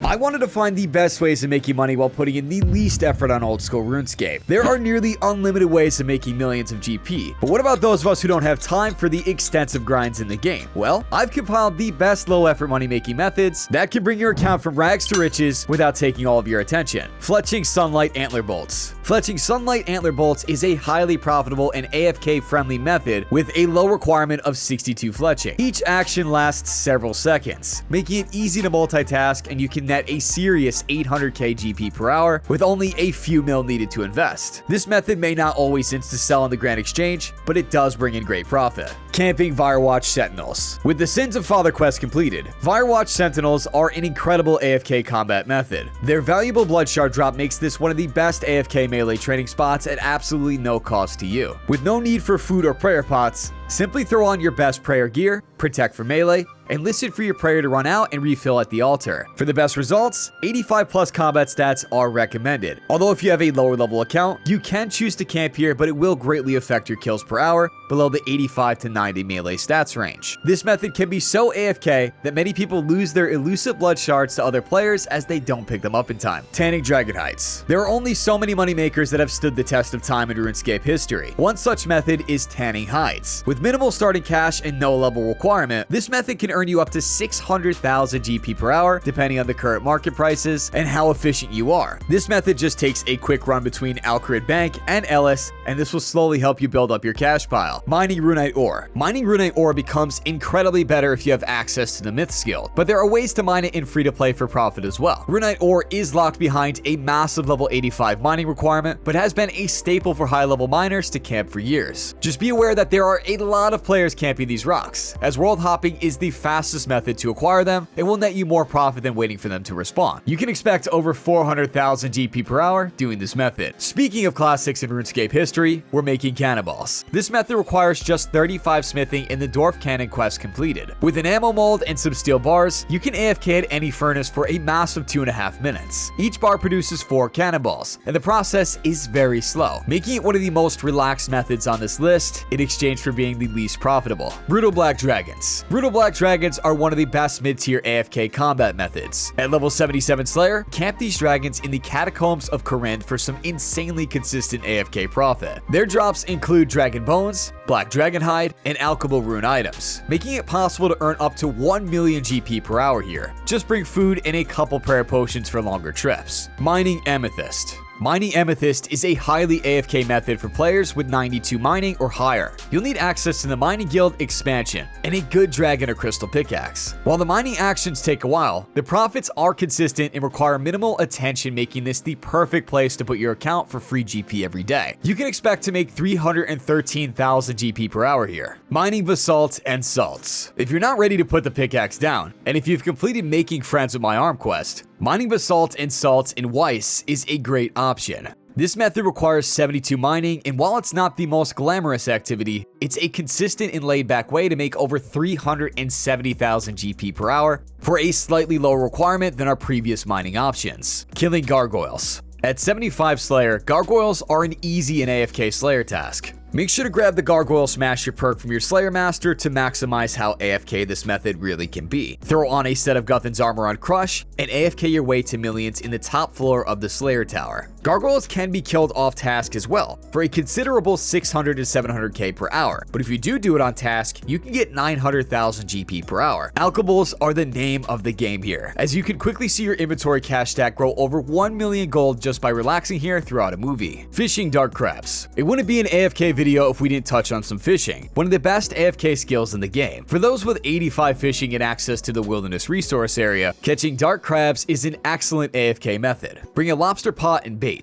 I wanted to find the best ways of making money while putting in the least effort on old school RuneScape. There are nearly unlimited ways of making millions of GP, but what about those of us who don't have time for the extensive grinds in the game? Well, I've compiled the best low effort money making methods that can bring your account from rags to riches without taking all of your attention. Fletching Sunlight Antler Bolts. Fletching Sunlight Antler Bolts is a highly profitable and AFK friendly method with a low requirement of 62 fletching. Each action lasts several seconds, making it easy to multitask, and you can net a serious 800k GP per hour with only a few mil needed to invest. This method may not always insta-sell on the Grand Exchange, but it does bring in great profit. Camping Firewatch Sentinels. With the Sins of Father quest completed, Firewatch Sentinels are an incredible AFK combat method. Their valuable blood shard drop makes this one of the best AFK melee training spots at absolutely no cost to you. With no need for food or prayer pots, simply throw on your best prayer gear, protect for melee, and listen for your prayer to run out and refill at the altar. For the best results, 85 plus combat stats are recommended. Although if you have a lower level account, you can choose to camp here, but it will greatly affect your kills per hour below the 85 to 90 melee stats range. This method can be so AFK that many people lose their elusive blood shards to other players as they don't pick them up in time. Tanning Dragon Hides. There are only so many money makers that have stood the test of time in RuneScape history. One such method is tanning hides. With minimal starting cash and no level requirement, this method can earn you up to 600,000 GP per hour depending on the current market prices and how efficient you are. This method just takes a quick run between Alcarid Bank and Ellis, and this will slowly help you build up your cash pile. Mining Runite Ore. Mining Runite Ore becomes incredibly better if you have access to the Myth skill, but there are ways to mine it in free-to-play for profit as well. Runite Ore is locked behind a massive level 85 mining requirement, but has been a staple for high-level miners to camp for years. Just be aware that there are a lot of players camping these rocks, as world hopping is the fastest method to acquire them and will net you more profit than waiting for them to respawn. You can expect over 400,000 GP per hour doing this method. Speaking of classics in RuneScape history, we're making cannonballs. This method requires just 35 smithing in the Dwarf Cannon quest completed. With an ammo mold and some steel bars, you can AFK at any furnace for a massive 2.5 minutes. Each bar produces 4 cannonballs, and the process is very slow, making it one of the most relaxed methods on this list in exchange for being the least profitable. Brutal Black Dragons. Brutal Black Dragons are one of the best mid-tier AFK combat methods. At level 77 Slayer, camp these dragons in the Catacombs of Corinth for some insanely consistent AFK profit. Their drops include Dragon Bones, Black Dragon Hide, and alchemical rune items, making it possible to earn up to 1 million GP per hour here. Just bring food and a couple prayer potions for longer trips. Mining Amethyst. Mining Amethyst is a highly AFK method for players with 92 mining or higher. You'll need access to the Mining Guild expansion and a good dragon or crystal pickaxe. While the mining actions take a while, the profits are consistent and require minimal attention, making this the perfect place to put your account for free GP every day. You can expect to make 313,000 GP per hour here. Mining Basalt and Salts. If you're not ready to put the pickaxe down, and if you've completed Making Friends with My Arm quest, mining Basalt and Salts in Weiss is a great option. This method requires 72 mining, and while it's not the most glamorous activity, it's a consistent and laid-back way to make over 370,000 GP per hour for a slightly lower requirement than our previous mining options. Killing Gargoyles. At 75 Slayer, Gargoyles are an easy and AFK Slayer task. Make sure to grab the Gargoyle Smasher perk from your Slayer Master to maximize how AFK this method really can be. Throw on a set of Guthan's armor on Crush and AFK your way to millions in the top floor of the Slayer Tower. Gargoyles can be killed off task as well, for a considerable 600 to 700k per hour, but if you do it on task, you can get 900,000 GP per hour. Alchemibles are the name of the game here, as you can quickly see your inventory cash stack grow over 1 million gold just by relaxing here throughout a movie. Fishing Dark Crabs. It wouldn't be an AFK video if we didn't touch on some fishing, one of the best AFK skills in the game. For those with 85 fishing and access to the wilderness resource area, catching dark crabs is an excellent AFK method. Bring a lobster pot and bait.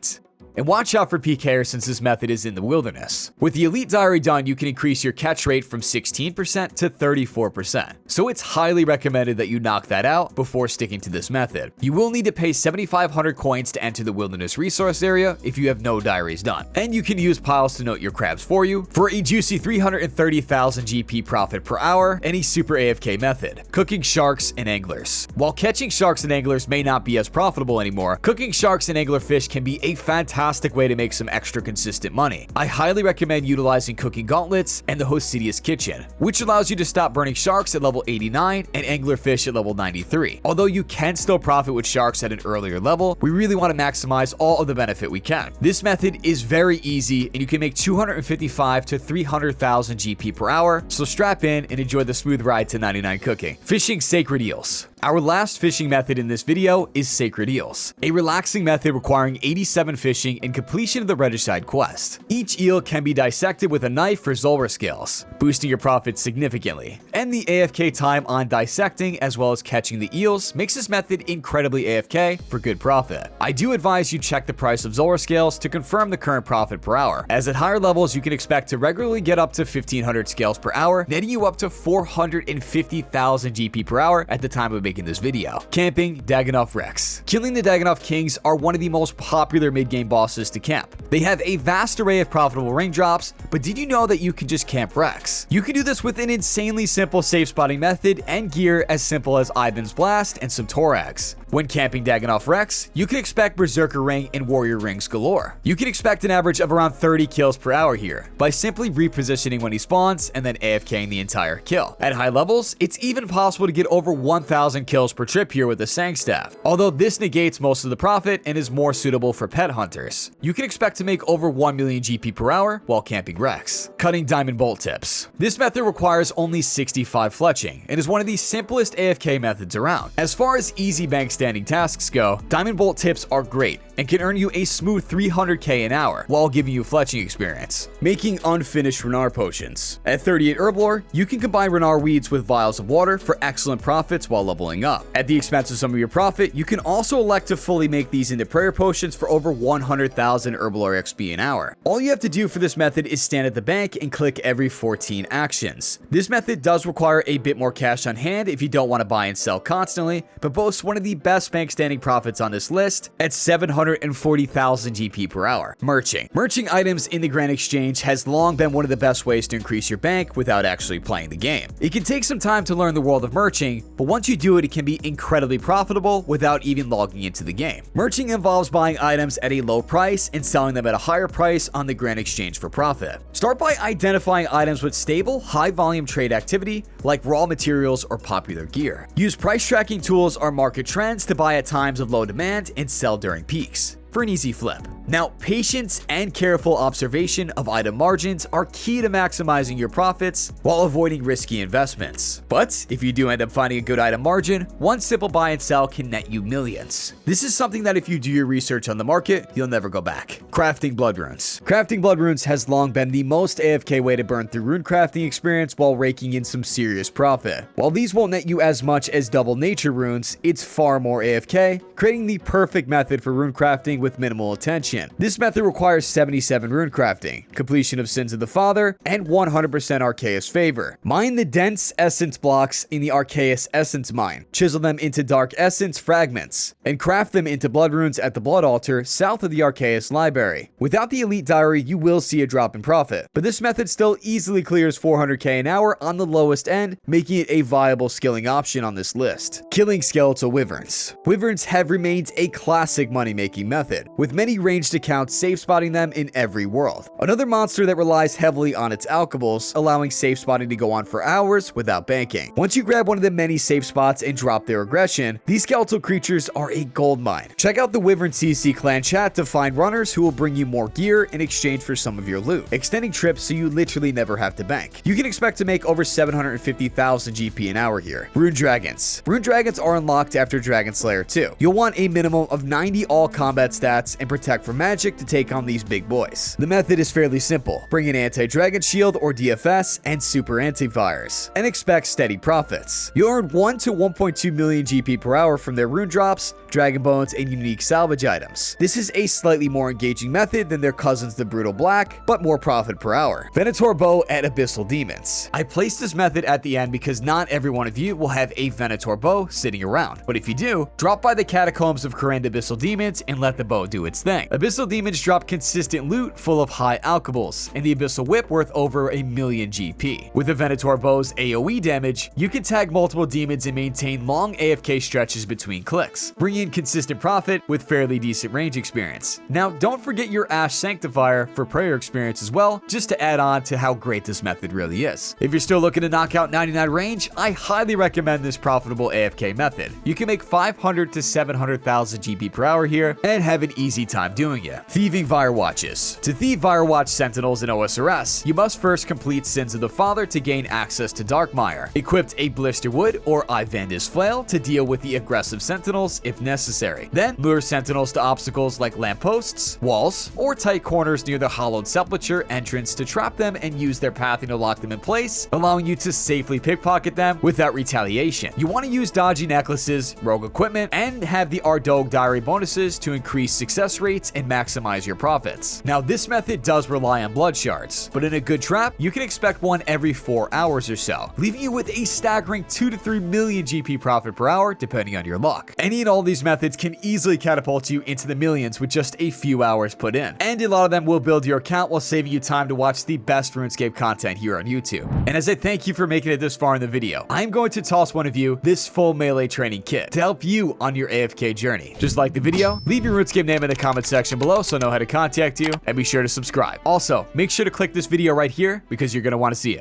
And watch out for PKers since this method is in the wilderness. With the Elite Diary done, you can increase your catch rate from 16% to 34%. So it's highly recommended that you knock that out before sticking to this method. You will need to pay 7,500 coins to enter the wilderness resource area if you have no diaries done. And you can use piles to note your crabs for you for a juicy 330,000 GP profit per hour and a super AFK method. Cooking Sharks and Anglers. While catching sharks and anglers may not be as profitable anymore, cooking sharks and anglerfish can be a fantastic fantastic way to make some extra consistent money. I highly recommend utilizing cooking gauntlets and the Hosidius kitchen, which allows you to stop burning sharks at level 89 and anglerfish at level 93. Although you can still profit with sharks at an earlier level, we really want to maximize all of the benefit we can. This method is very easy and you can make 255 to 300,000 GP per hour, so strap in and enjoy the smooth ride to 99 cooking. Fishing sacred eels. Our last fishing method in this video is sacred eels, a relaxing method requiring 87 fishing and completion of the Regicide quest. Each eel can be dissected with a knife for Zulrah skills, boosting your profits significantly. And the AFK time on dissecting as well as catching the eels makes this method incredibly AFK for good profit. I do advise you check the price of Zulrah scales to confirm the current profit per hour, as at higher levels you can expect to regularly get up to 1500 scales per hour, netting you up to 450,000 GP per hour at the time of making this video. Camping Dagannoth Rex. Killing the Dagannoth Kings are one of the most popular mid-game bosses to camp. They have a vast array of profitable ring drops, but did you know that you can just camp Rex? You can do this with an insanely simple safe spotting method and gear as simple as Ivan's Blast and some Torags. When camping Dagannoth Rex, you can expect Berserker Ring and Warrior Rings galore. You can expect an average of around 30 kills per hour here, by simply repositioning when he spawns and then AFKing the entire kill. At high levels, it's even possible to get over 1,000 kills per trip here with the Sang Staff, although this negates most of the profit and is more suitable for pet hunters. You can expect to make over 1 million GP per hour while camping Rex. Cutting Diamond Bolt Tips. This method requires only 65 fletching and is one of the simplest AFK methods around. As far as easy bank standing tasks go, Diamond Bolt Tips are great and can earn you a smooth 300k an hour while giving you fletching experience. Making unfinished Renar potions. At 38 Herblore, you can combine Renar weeds with vials of water for excellent profits while leveling up. At the expense of some of your profit, you can also elect to fully make these into prayer potions for over 100,000 Herblore XP an hour. All you have to do for this method is stand at the bank and click every 14 actions. This method does require a bit more cash on hand if you don't want to buy and sell constantly, but boasts one of the best bank standing profits on this list at 740,000 GP per hour. Merching. Merching items in the Grand Exchange has long been one of the best ways to increase your bank without actually playing the game. It can take some time to learn the world of merching, but once you do it, it can be incredibly profitable without even logging into the game. Merching involves buying items at a low price and selling them at a higher price on the Grand Exchange for profit. Start by identifying items with stable, high-volume trade activity like raw materials or popular gear. Use price tracking tools or market trends to buy at times of low demand and sell during peaks for an easy flip. Now, patience and careful observation of item margins are key to maximizing your profits while avoiding risky investments. But if you do end up finding a good item margin, one simple buy and sell can net you millions. This is something that if you do your research on the market, you'll never go back. Crafting Blood Runes. Crafting Blood Runes has long been the most AFK way to burn through rune crafting experience while raking in some serious profit. While these won't net you as much as double nature runes, it's far more AFK, creating the perfect method for rune crafting with minimal attention. This method requires 77 rune crafting, completion of Sins of the Father, and 100% Arceus favor. Mine the dense essence blocks in the Arceus essence mine, chisel them into dark essence fragments, and craft them into blood runes at the blood altar south of the Arceus library. Without the elite diary, you will see a drop in profit, but this method still easily clears 400k an hour on the lowest end, making it a viable skilling option on this list. Killing skeletal wyverns. Wyverns have remained a classic money-making method, with many ranged accounts safe spotting them in every world. Another monster that relies heavily on its alchables, allowing safe spotting to go on for hours without banking. Once you grab one of the many safe spots and drop their aggression, these skeletal creatures are a goldmine. Check out the Wyvern CC clan chat to find runners who will bring you more gear in exchange for some of your loot, extending trips so you literally never have to bank. You can expect to make over 750,000 GP an hour here. Rune Dragons. Rune Dragons are unlocked after Dragon Slayer 2. You'll want a minimum of 90 all combat stats and protect from magic to take on these big boys. The method is fairly simple. Bring an anti-dragon shield or DFS and super anti-fires, and expect steady profits. You'll earn 1 to 1.2 million GP per hour from their rune drops, dragon bones, and unique salvage items. This is a slightly more engaging method than their cousins the Brutal Black, but more profit per hour. Venator Bow at Abyssal Demons. I placed this method at the end because not every one of you will have a Venator Bow sitting around, but if you do, drop by the Catacombs of Korrend Abyssal Demons and let the the bow do its thing. Abyssal demons drop consistent loot full of high alchables, and the Abyssal whip worth over 1,000,000 GP. With the Venator bow's AoE damage, you can tag multiple demons and maintain long AFK stretches between clicks, bringing in consistent profit with fairly decent range experience. Now, don't forget your Ash Sanctifier for prayer experience as well, just to add on to how great this method really is. If you're still looking to knock out 99 range, I highly recommend this profitable AFK method. You can make 500 to 700,000 GP per hour here and have an easy time doing it. Thieving Firewatches. To thieve Firewatch Sentinels in OSRS, you must first complete Sins of the Father to gain access to Darkmire, equipped a Blisterwood or Ivandis Flail to deal with the aggressive Sentinels if necessary. Then lure Sentinels to obstacles like lampposts, walls, or tight corners near the Hollowed Sepulchre entrance to trap them and use their pathing to lock them in place, allowing you to safely pickpocket them without retaliation. You want to use dodgy necklaces, rogue equipment, and have the Ardog Diary bonuses to increase success rates and maximize your profits. Now, this method does rely on blood shards, but in a good trap, you can expect one every 4 hours or so, leaving you with a staggering 2 to 3 million GP profit per hour depending on your luck. Any and all these methods can easily catapult you into the millions with just a few hours put in, and a lot of them will build your account while saving you time to watch the best RuneScape content here on YouTube. And as a thank you for making it this far in the video, I'm going to toss one of you this full melee training kit to help you on your AFK journey. Just like the video, leave your RuneScape name in the comment section below so I know how to contact you, and be sure to subscribe. Also, make sure to click this video right here because you're going to want to see it.